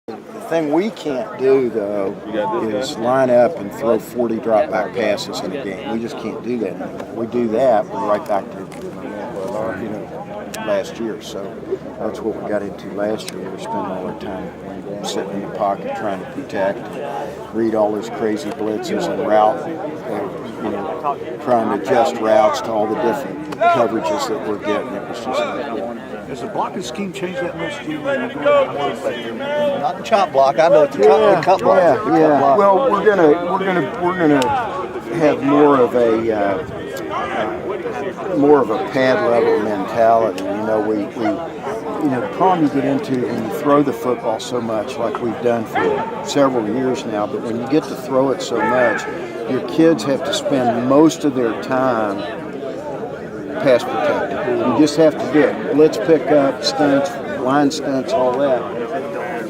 The thing we can't do, though, is line up and throw 40 drop back passes in a game. We just can't do that anymore. We do that, we're right back to last year. So that's what we got into last year. We were spending all our time sitting in the pocket trying to protect, read all those crazy blitzes and route, trying to adjust routes to all the different coverages that we're getting. It was just has the blocking scheme changed that much? Not the chop block. I know it's the cut block. Yeah. Well, we're gonna have more of a pad level mentality. The problem you get into when you throw the football so much, like we've done for several years now, but when you get to throw it so much, your kids have to spend most of their time pass protected. You just have to do it. Blitz pickup, stunts, line stunts, all that.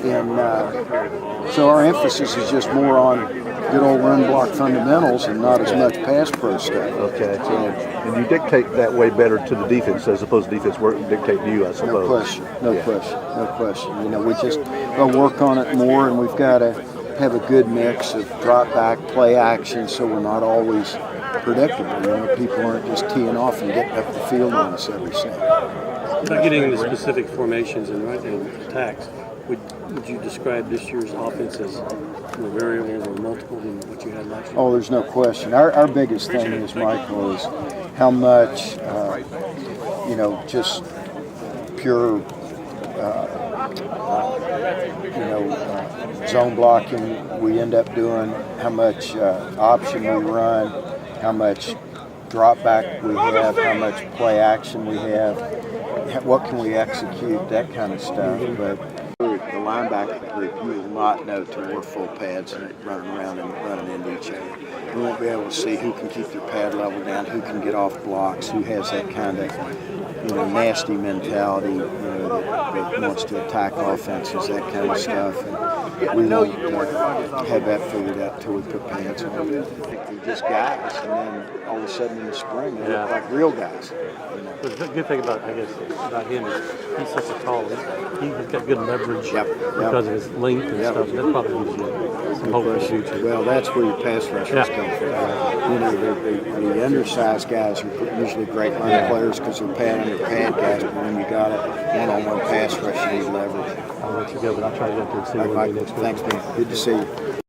And so our emphasis is just more on good old run block fundamentals and not as much pass pro stuff. Okay. And you dictate that way better to the defense as opposed to defense dictate to you, I suppose. No question. We just work on it more, and we've got to have a good mix of drop back, play action, so we're not always predictable. People aren't just teeing off and getting up the field on us every snap. Without getting into specific formations and attacks, would you describe this year's offense as variable or multiple than what you had last year? Oh, there's no question. Our biggest thing is, Michael, is how much, just pure, zone blocking we end up doing, how much option we run, how much drop back we have, how much play action we have, what can we execute, that kind of stuff. But the linebacker group, you will not know till we're full pads and running around and running into each other. We won't be able to see who can keep their pad level down, who can get off blocks, who has that kind of nasty mentality, that wants to attack offenses, that kind of stuff. And we won't have that figured out till we put pads on. They're just guys, and then all of a sudden in the spring they look like real guys. The good thing about him is he's such a tall. He's got good leverage because of his length and stuff. So that probably gives you some hope for the future. Well, that's where your pass rushers come from. The undersized guys are usually great line players because they're pad under pad guys. But when you got a one-on-one pass rush, you need leverage. I'll let you go, but I'll try to get to see you next week. Thanks, man. Good to see you.